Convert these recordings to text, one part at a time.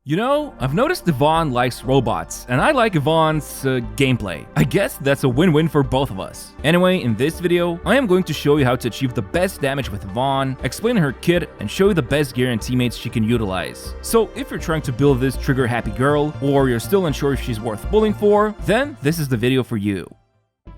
You know, I've noticed Yvonne likes robots, and I like Yvonne's gameplay. I guess that's a win-win for both of us. Anyway, in this video, I am going to show you how to achieve the best damage with Yvonne, explain her kit, and show you the best gear and teammates she can utilize. So if you're trying to build this trigger-happy girl, or you're still unsure if she's worth bullying for, then this is the video for you.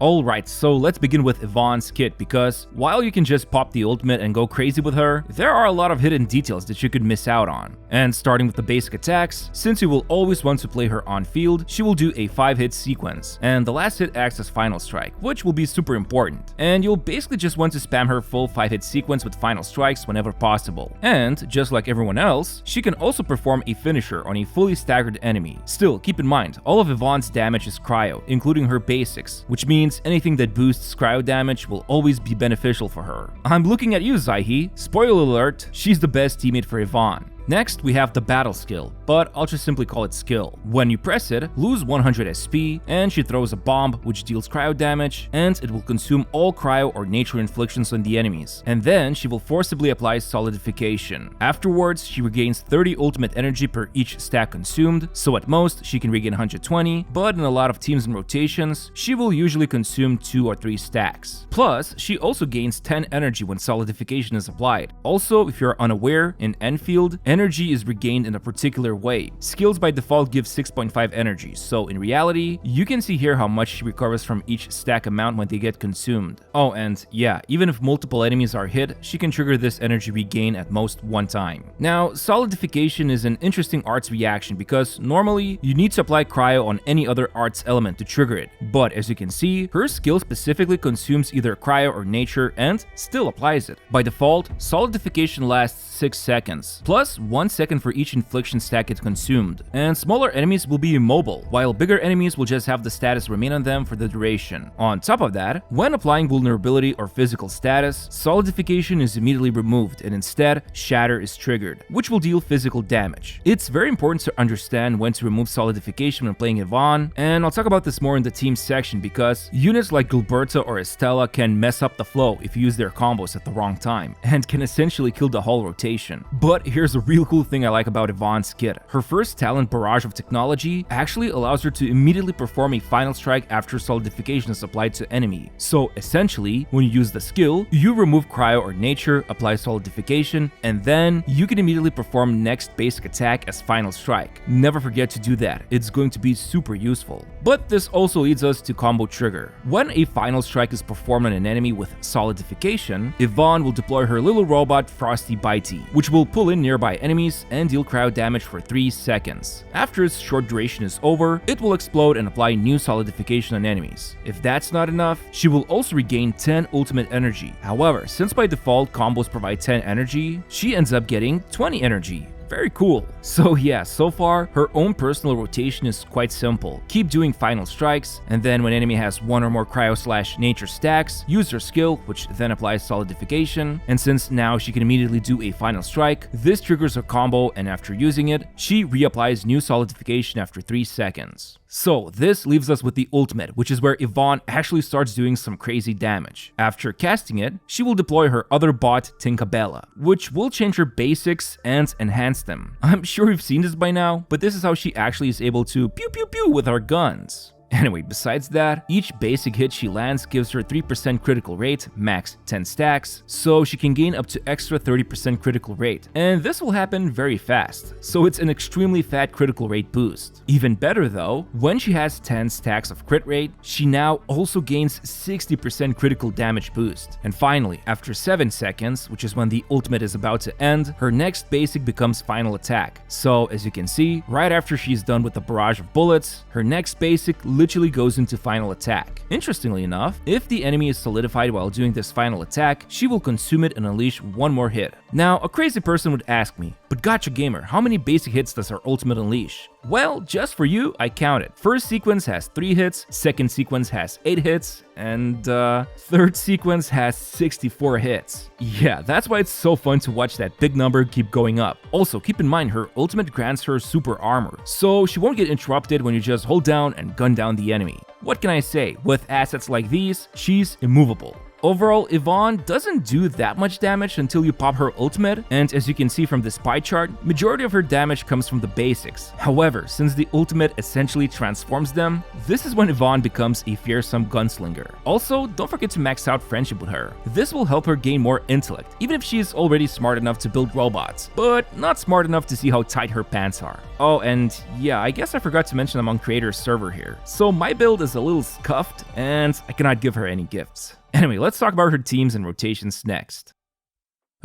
Alright, so let's begin with Yvonne's kit, because while you can just pop the ultimate and go crazy with her, there are a lot of hidden details that you could miss out on. And starting with the basic attacks, since you will always want to play her on field, she will do a 5-hit sequence, and the last hit acts as final strike, which will be super important. And you'll basically just want to spam her full 5-hit sequence with final strikes whenever possible. And, just like everyone else, she can also perform a finisher on a fully staggered enemy. Still, keep in mind, all of Yvonne's damage is cryo, including her basics, which means anything that boosts cryo damage will always be beneficial for her. I'm looking at you, Zaihi. Spoiler alert, she's the best teammate for Yvonne. Next, we have the battle skill, but I'll just simply call it skill. When you press it, lose 100 SP, and she throws a bomb which deals cryo damage, and it will consume all cryo or nature inflictions on the enemies. And then she will forcibly apply solidification. Afterwards, she regains 30 ultimate energy per each stack consumed, so at most she can regain 120, but in a lot of teams and rotations, she will usually consume 2 or 3 stacks. Plus, she also gains 10 energy when solidification is applied. Also, if you're unaware, in Endfield, energy is regained in a particular way. Skills by default give 6.5 energy, so in reality, you can see here how much she recovers from each stack amount when they get consumed. Oh, and yeah, even if multiple enemies are hit, she can trigger this energy regain at most one time. Now, solidification is an interesting arts reaction because normally you need to apply cryo on any other arts element to trigger it, but as you can see, her skill specifically consumes either cryo or nature and still applies it. By default, solidification lasts 6 seconds, plus 1 second for each infliction stack gets consumed, and smaller enemies will be immobile, while bigger enemies will just have the status remain on them for the duration. On top of that, when applying vulnerability or physical status, solidification is immediately removed and instead shatter is triggered, which will deal physical damage. It's very important to understand when to remove solidification when playing Yvonne, and I'll talk about this more in the team section because units like Gilberto or Estella can mess up the flow if you use their combos at the wrong time, and can essentially kill the whole rotation. But here's a real cool thing I like about Yvonne's kit. Her first talent, Barrage of Technology, actually allows her to immediately perform a final strike after solidification is applied to enemy. So essentially, when you use the skill, you remove cryo or nature, apply solidification, and then you can immediately perform next basic attack as final strike. Never forget to do that, it's going to be super useful. But this also leads us to combo trigger. When a final strike is performed on an enemy with solidification, Yvonne will deploy her little robot Frosty Bitey, which will pull in nearby enemies and deal cryo damage for 3 seconds. After its short duration is over, it will explode and apply new solidification on enemies. If that's not enough, she will also regain 10 ultimate energy. However, since by default combos provide 10 energy, she ends up getting 20 energy. Very cool. So yeah, so far, her own personal rotation is quite simple. Keep doing final strikes, and then when enemy has one or more cryo/nature stacks, use her skill, which then applies solidification, and since now she can immediately do a final strike, this triggers her combo, and after using it, she reapplies new solidification after 3 seconds. So this leaves us with the ultimate, which is where Yvonne actually starts doing some crazy damage. After casting it, she will deploy her other bot, Tinkerbella, which will change her basics and enhance them. I'm sure you've seen this by now, but this is how she actually is able to pew pew pew with her guns. Anyway, besides that, each basic hit she lands gives her 3% critical rate, max 10 stacks, so she can gain up to extra 30% critical rate. And this will happen very fast, so it's an extremely fat critical rate boost. Even better though, when she has 10 stacks of crit rate, she now also gains 60% critical damage boost. And finally, after 7 seconds, which is when the ultimate is about to end, her next basic becomes final attack. So as you can see, right after she's done with the barrage of bullets, her next basic literally goes into final attack. Interestingly enough, if the enemy is solidified while doing this final attack, she will consume it and unleash one more hit. Now, a crazy person would ask me, but Gacha Gamer, how many basic hits does her ultimate unleash? Well, just for you, I counted. First sequence has 3 hits, second sequence has 8 hits, and third sequence has 64 hits. Yeah, that's why it's so fun to watch that big number keep going up. Also, keep in mind her ultimate grants her super armor, so she won't get interrupted when you just hold down and gun down the enemy. What can I say? With assets like these, she's immovable. Overall, Yvonne doesn't do that much damage until you pop her ultimate, and as you can see from this pie chart, majority of her damage comes from the basics. However, since the ultimate essentially transforms them, this is when Yvonne becomes a fearsome gunslinger. Also, don't forget to max out friendship with her. This will help her gain more intellect, even if she is already smart enough to build robots, but not smart enough to see how tight her pants are. Oh, and yeah, I guess I forgot to mention I'm on creator's server here. So my build is a little scuffed, and I cannot give her any gifts. Anyway, let's talk about her teams and rotations next.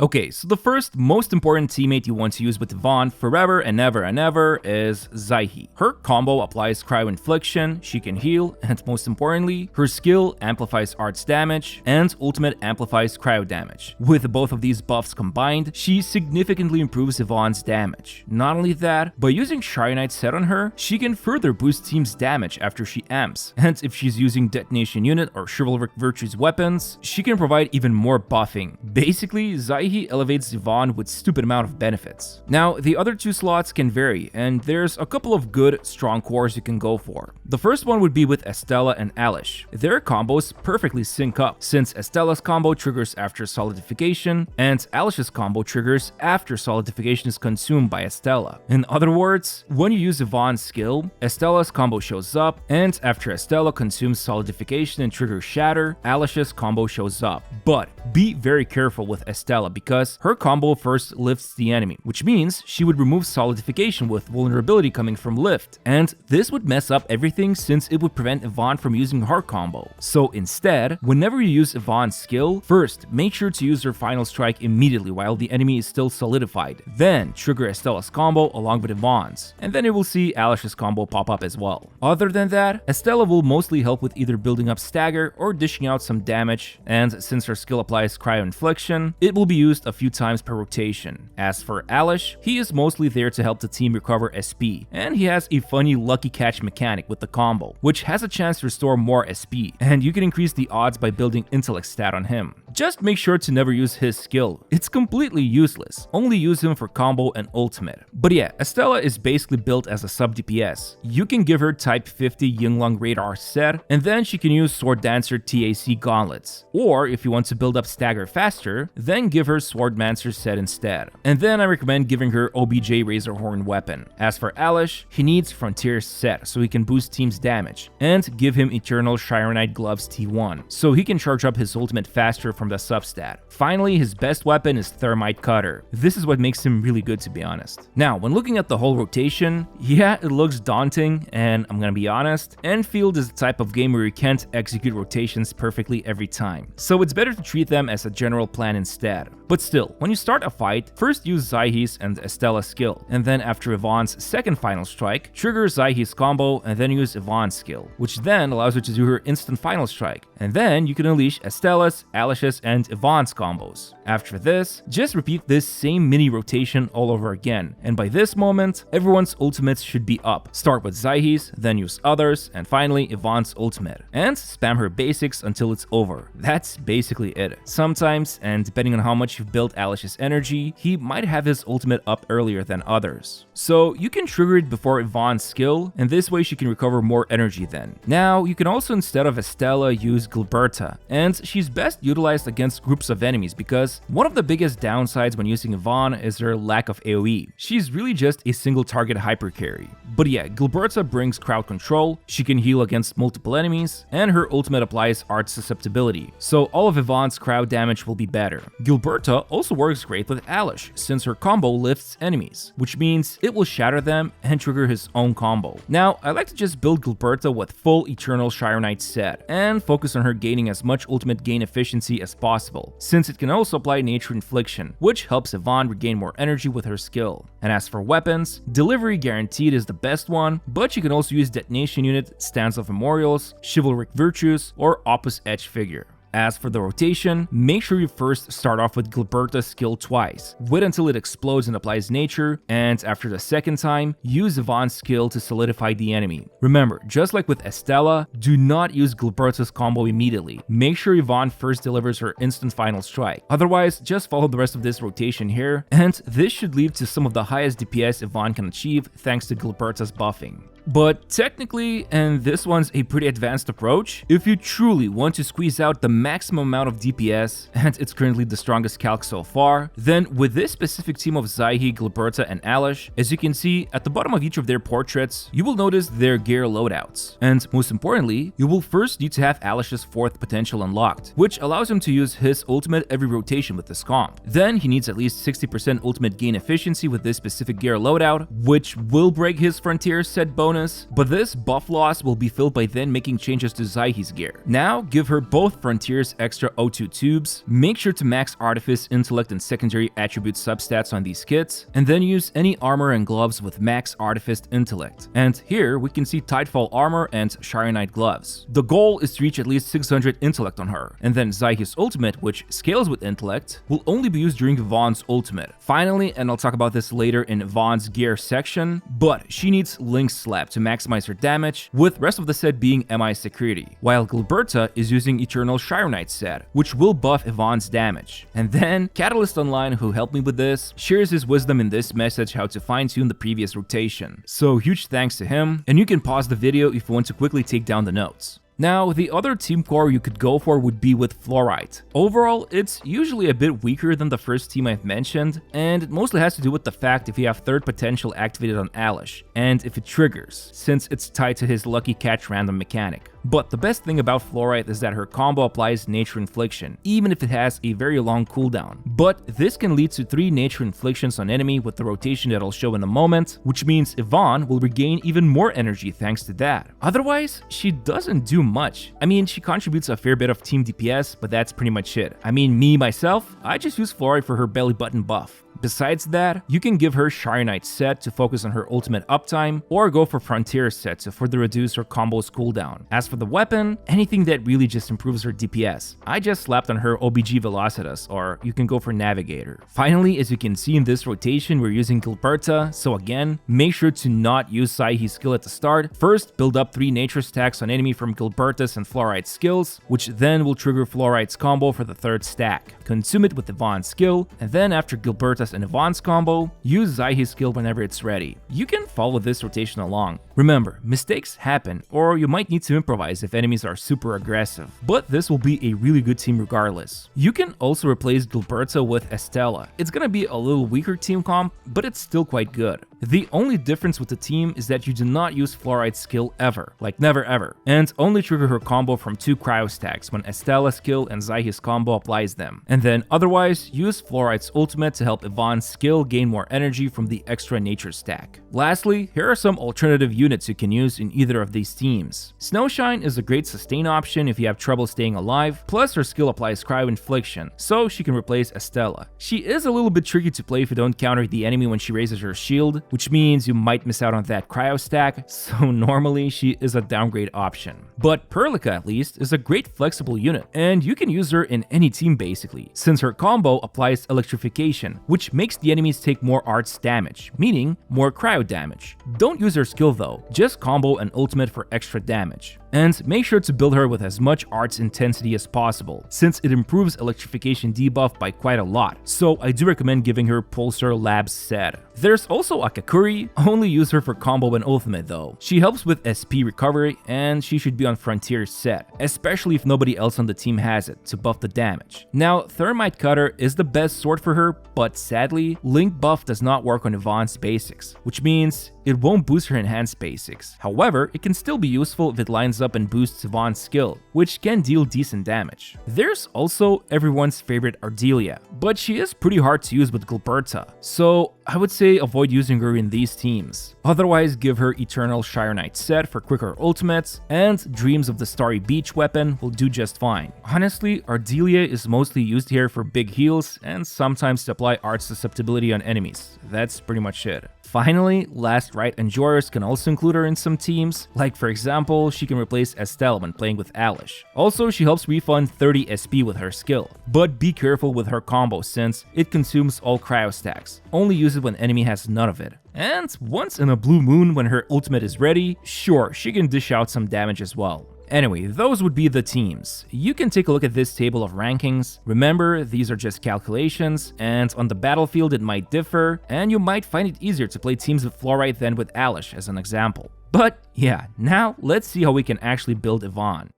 Okay, so the first most important teammate you want to use with Yvonne forever and ever is Zyhe. Her combo applies Cryo Infliction, she can heal, and most importantly, her skill amplifies arts damage, and ultimate amplifies cryo damage. With both of these buffs combined, she significantly improves Yvonne's damage. Not only that, by using Shire Knight set on her, she can further boost team's damage after she amps, and if she's using Detonation Unit or Chivalric Virtues weapons, she can provide even more buffing. Basically, Zyhe elevates Yvonne with stupid amount of benefits. Now, the other two slots can vary, and there's a couple of good, strong cores you can go for. The first one would be with Estella and Alish. Their combos perfectly sync up, since Estella's combo triggers after solidification, and Alish's combo triggers after solidification is consumed by Estella. In other words, when you use Yvonne's skill, Estella's combo shows up, and after Estella consumes solidification and triggers shatter, Alish's combo shows up. But be very careful with Estella because her combo first lifts the enemy, which means she would remove solidification with vulnerability coming from lift, and this would mess up everything since it would prevent Yvonne from using her combo. So instead, whenever you use Yvonne's skill, first make sure to use her final strike immediately while the enemy is still solidified, then trigger Estella's combo along with Yvonne's, and then you will see Alish's combo pop up as well. Other than that, Estella will mostly help with either building up stagger or dishing out some damage, and since her skill applies Cryo Infliction, it will be used a few times per rotation. As for Alish, he is mostly there to help the team recover SP, and he has a funny lucky catch mechanic with the combo, which has a chance to restore more SP, and you can increase the odds by building intellect stat on him. Just make sure to never use his skill, it's completely useless, only use him for combo and ultimate. But yeah, Estella is basically built as a sub DPS. You can give her type 50 Yinglong radar set, and then she can use Sword Dancer TAC gauntlets. Or if you want to build up stagger faster, then give her Swordmancer set instead. And then I recommend giving her OBJ Razorhorn weapon. As for Alish, he needs Frontier set so he can boost team's damage, and give him Eternal Shire Knight Gloves T1 so he can charge up his ultimate faster from the substat. Finally, his best weapon is Thermite Cutter. This is what makes him really good, to be honest. Now, when looking at the whole rotation, yeah, it looks daunting, and I'm gonna be honest, Endfield is the type of game where you can't execute rotations perfectly every time, so it's better to treat them as a general plan instead. But still, when you start a fight, first use Zyhe's and Estella's skill, and then after Yvonne's second final strike, trigger Zyhe's combo and then use Yvonne's skill, which then allows her to do her instant final strike, and then you can unleash Estella's, Alish's, and Yvonne's combos. After this, just repeat this same mini rotation all over again, and by this moment, everyone's ultimates should be up. Start with Zyhe's, then use others, and finally Yvonne's ultimate, and spam her basics until it's over. That's basically it. Sometimes, and depending on how much you've built Alish's energy, he might have his ultimate up earlier than others. So you can trigger it before Yvonne's skill, and this way she can recover more energy then. Now, you can also instead of Estella use Gilberta, and she's best utilized against groups of enemies because one of the biggest downsides when using Yvonne is her lack of AoE. She's really just a single target hyper carry. But yeah, Gilberta brings crowd control, she can heal against multiple enemies, and her ultimate applies art susceptibility, so all of Yvonne's crowd damage will be better. Gilberta also works great with Alish since her combo lifts enemies, which means it will shatter them and trigger his own combo. Now, I like to just build Gilberta with full Eternal Shire Knight set and focus on her gaining as much ultimate gain efficiency as possible, since it can also apply Nature Infliction, which helps Yvonne regain more energy with her skill. And as for weapons, Delivery Guaranteed is the best one, but you can also use Detonation Unit, Stance of Memorials, Chivalric Virtues, or Opus Edge Figure. As for the rotation, make sure you first start off with Gilberta's skill twice. Wait until it explodes and applies nature, and after the second time, use Yvonne's skill to solidify the enemy. Remember, just like with Estella, do not use Gilberta's combo immediately. Make sure Yvonne first delivers her instant final strike. Otherwise, just follow the rest of this rotation here, and this should lead to some of the highest DPS Yvonne can achieve thanks to Gilberta's buffing. But technically, and this one's a pretty advanced approach, if you truly want to squeeze out the maximum amount of DPS, and it's currently the strongest calc so far, then with this specific team of Zyhe, Gilberta, and Alish, as you can see at the bottom of each of their portraits, you will notice their gear loadouts. And most importantly, you will first need to have Alish's 4th potential unlocked, which allows him to use his ultimate every rotation with this comp. Then he needs at least 60% ultimate gain efficiency with this specific gear loadout, which will break his Frontier set bonus, but this buff loss will be filled by then making changes to Zyhe's gear. Now, give her both Frontier's extra O2 tubes, make sure to max Artifice, Intellect, and secondary attribute substats on these kits, and then use any armor and gloves with max Artifice Intellect. And here we can see Tidefall armor and Shirenite gloves. The goal is to reach at least 600 Intellect on her, and then Zyhe's ultimate, which scales with Intellect, will only be used during Yvonne's ultimate. Finally, and I'll talk about this later in Yvonne's gear section, but she needs Link Slap to maximize her damage, with rest of the set being MI Security, while Gilberta is using Eternal Shirenite set, which will buff Yvonne's damage. And then Catalyst Online, who helped me with this, shares his wisdom in this message how to fine-tune the previous rotation. So huge thanks to him, and you can pause the video if you want to quickly take down the notes. Now, the other team core you could go for would be with Fluorite. Overall, it's usually a bit weaker than the first team I've mentioned, and it mostly has to do with the fact if you have 3rd potential activated on Alish, and if it triggers, since it's tied to his Lucky Catch random mechanic. But the best thing about Fluorite is that her combo applies Nature Infliction, even if it has a very long cooldown. But this can lead to 3 Nature Inflictions on enemy with the rotation that I'll show in a moment, which means Yvonne will regain even more energy thanks to that. Otherwise, she doesn't do much. I mean, she contributes a fair bit of team DPS, but that's pretty much it. I mean, myself, I just use Fluorite for her belly button buff. Besides that, you can give her Shirenite set to focus on her ultimate uptime, or go for Frontier set to further reduce her combo's cooldown. As for the weapon, anything that really just improves her DPS. I just slapped on her OBG Velocitus, or you can go for Navigator. Finally, as you can see in this rotation, we're using Gilberta, so again, make sure to not use Zyhe's skill at the start. First, build up 3 nature stacks on enemy from Gilberta's and Fluorite's skills, which then will trigger Fluorite's combo for the 3rd stack. Consume it with Yvonne's skill, and then after Gilberta's and Yvonne's combo, use Zyhe's skill whenever it's ready. You can follow this rotation along. Remember, mistakes happen, or you might need to improvise if enemies are super aggressive, but this will be a really good team regardless. You can also replace Gilberta with Estella. It's gonna be a little weaker team comp, but it's still quite good. The only difference with the team is that you do not use Fluorite's skill ever, like never ever, and only trigger her combo from 2 cryo stacks when Estella's skill and Zyhe's combo applies them. And then otherwise, use Fluorite's ultimate to help Yvonne's skill gain more energy from the extra nature stack. Lastly, here are some alternative units you can use in either of these teams. Snowshine is a great sustain option if you have trouble staying alive, plus her skill applies cryo infliction, so she can replace Estella. She is a little bit tricky to play if you don't counter the enemy when she raises her shield, which means you might miss out on that cryo stack, so normally she is a downgrade option. But Perlica, at least, is a great flexible unit, and you can use her in any team basically, since her combo applies electrification, which makes the enemies take more arts damage, meaning more cryo damage. Don't use her skill though, just combo and ultimate for extra damage. And make sure to build her with as much arts intensity as possible, since it improves electrification debuff by quite a lot, so I do recommend giving her Pulsar Labs set. There's also Akakuri, only use her for combo and ultimate though. She helps with SP recovery, and she should be on Frontier set, especially if nobody else on the team has it, to buff the damage. Now, Thermite Cutter is the best sword for her, but sadly, Link buff does not work on Yvonne's basics, which means it won't boost her enhanced basics. However, it can still be useful if it lines up and boosts Yvonne's skill, which can deal decent damage. There's also everyone's favorite Ardelia, but she is pretty hard to use with Gilberta, so I would say avoid using her in these teams. Otherwise, give her Eternal Shirenite set for quicker ultimates, and Dreams of the Starry Beach weapon will do just fine. Honestly, Ardelia is mostly used here for big heals and sometimes to apply art susceptibility on enemies. That's pretty much it. Finally, Last Rite and Joris can also include her in some teams, like for example, she can replace Estelle when playing with Alish. Also, she helps refund 30 SP with her skill, but be careful with her combo since it consumes all cryo stacks. Only use it when enemy has none of it. And once in a blue moon when her ultimate is ready, sure, she can dish out some damage as well. Anyway, those would be the teams. You can take a look at this table of rankings. Remember, these are just calculations, and on the battlefield it might differ, and you might find it easier to play teams with Fluorite than with Alish as an example. But yeah, now let's see how we can actually build Yvonne.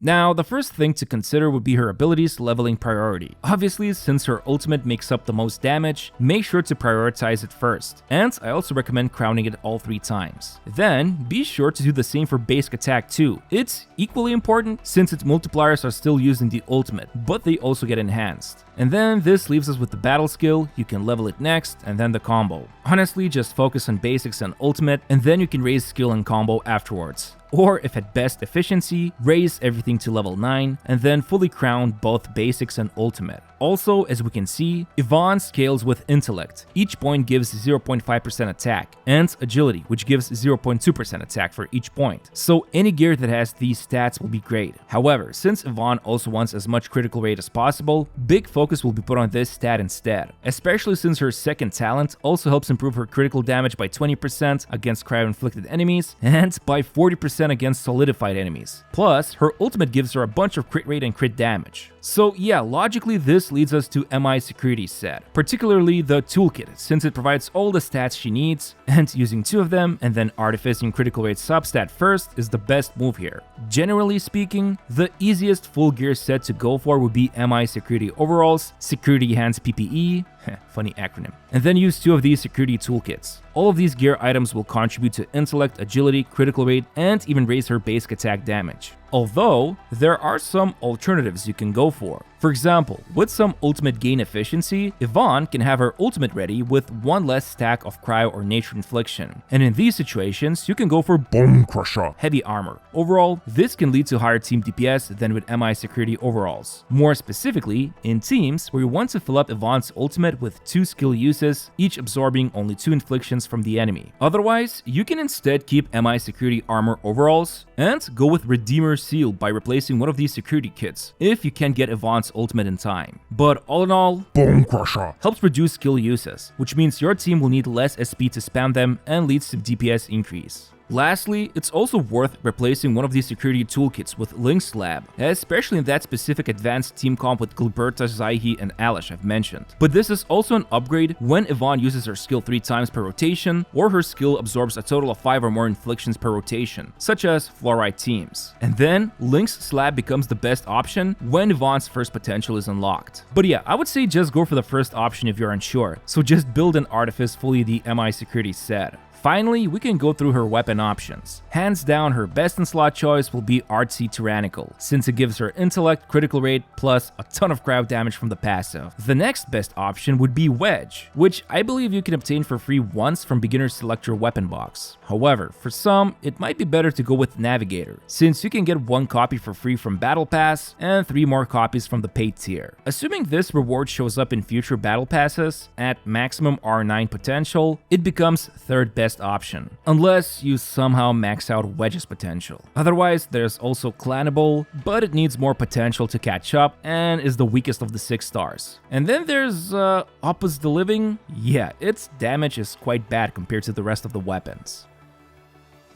Now, the first thing to consider would be her abilities leveling priority. Obviously, since her ultimate makes up the most damage, make sure to prioritize it first, and I also recommend crowning it all 3 times. Then, be sure to do the same for basic attack too. It's equally important since its multipliers are still used in the ultimate, but they also get enhanced. And then this leaves us with the battle skill. You can level it next, and then the combo. Honestly, just focus on basics and ultimate, and then you can raise skill and combo afterwards. Or if at best efficiency, raise everything to level 9 and then fully crown both basics and ultimate. Also, as we can see, Yvonne scales with intellect. Each point gives 0.5% attack, and agility, which gives 0.2% attack for each point. So any gear that has these stats will be great. However, since Yvonne also wants as much critical rate as possible, big focus will be put on this stat instead, especially since her second talent also helps improve her critical damage by 20% against cryo-inflicted enemies and by 40% against solidified enemies. Plus, her ultimate gives her a bunch of crit rate and crit damage. So yeah, logically this leads us to MI Security set, particularly the toolkit, since it provides all the stats she needs, and using 2 of them and then artificing critical rate substat first is the best move here. Generally speaking, the easiest full gear set to go for would be MI Security Overalls, Security Hands PPE, funny acronym, and then use 2 of these security toolkits. All of these gear items will contribute to intellect, agility, critical rate, and even raise her basic attack damage. Although, there are some alternatives you can go for. For example, with some ultimate gain efficiency, Yvonne can have her ultimate ready with 1 less stack of cryo or nature infliction. And in these situations, you can go for Bone Crusher heavy armor. Overall, this can lead to higher team DPS than with MI Security Overalls. More specifically, in teams where you want to fill up Yvonne's ultimate with 2 skill uses, each absorbing only 2 inflictions from the enemy. Otherwise, you can instead keep MI Security Armor Overalls and go with Redeemer Seal by replacing one of these security kits, if you can get Yvonne's ultimate in time. But all in all, Bone Crusher helps reduce skill uses, which means your team will need less SP to spam them and leads to DPS increase. Lastly, it's also worth replacing one of these security toolkits with Lynx Lab, especially in that specific advanced team comp with Gilberta, Zaihi, and Alish I've mentioned. But this is also an upgrade when Yvonne uses her skill 3 times per rotation, or her skill absorbs a total of 5 or more inflictions per rotation, such as Fluorite teams. And then, Lynx Slab becomes the best option when Yvonne's first potential is unlocked. But yeah, I would say just go for the first option if you're unsure, so just build an Artifice fully the MI Security set. Finally, we can go through her weapon options. Hands down, her best in slot choice will be Artsy Tyrannical, since it gives her intellect, critical rate, plus a ton of crowd damage from the passive. The next best option would be Wedge, which I believe you can obtain for free once from Beginner's Selector weapon box. However, for some, it might be better to go with Navigator, since you can get 1 copy for free from Battle Pass and 3 more copies from the paid tier. Assuming this reward shows up in future Battle Passes, at maximum R9 potential, it becomes 3rd best option, unless you somehow max out Wedge's potential. Otherwise, there's also Clanable, but it needs more potential to catch up and is the weakest of the 6 stars. And then there's Opus the Living. Yeah, its damage is quite bad compared to the rest of the weapons.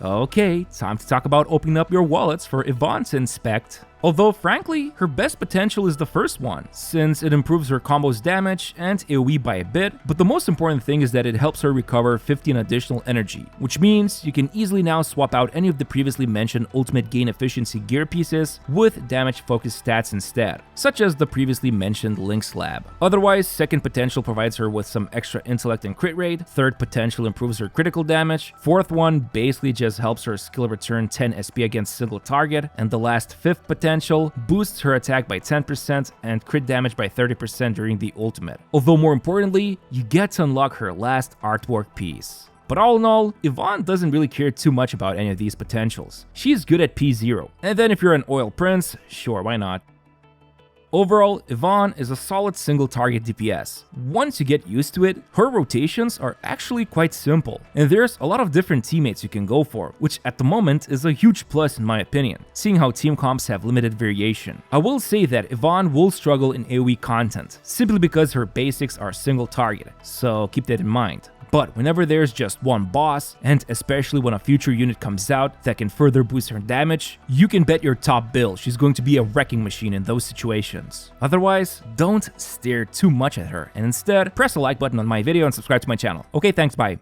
Okay, time to talk about opening up your wallets for Yvonne to inspect. Although frankly, her best potential is the first one, since it improves her combo's damage and AoE by a bit, but the most important thing is that it helps her recover 15 additional energy, which means you can easily now swap out any of the previously mentioned ultimate gain efficiency gear pieces with damage focused stats instead, such as the previously mentioned Lynx Lab. Otherwise, second potential provides her with some extra intellect and crit rate, third potential improves her critical damage, fourth one basically just helps her skill return 10 SP against single target, and the last fifth potential boosts her attack by 10% and crit damage by 30% during the ultimate. Although more importantly, you get to unlock her last artwork piece. But all in all, Yvonne doesn't really care too much about any of these potentials. She's good at P0. And then if you're an Oil Prince, sure, why not? Overall, Yvonne is a solid single target DPS. Once you get used to it, her rotations are actually quite simple, and there's a lot of different teammates you can go for, which at the moment is a huge plus in my opinion, seeing how team comps have limited variation. I will say that Yvonne will struggle in AoE content, simply because her basics are single target, so keep that in mind. but whenever there's just one boss, and especially when a future unit comes out that can further boost her damage, you can bet your top bill she's going to be a wrecking machine in those situations. Otherwise, don't stare too much at her, and instead, press the like button on my video and subscribe to my channel. Okay, thanks, bye.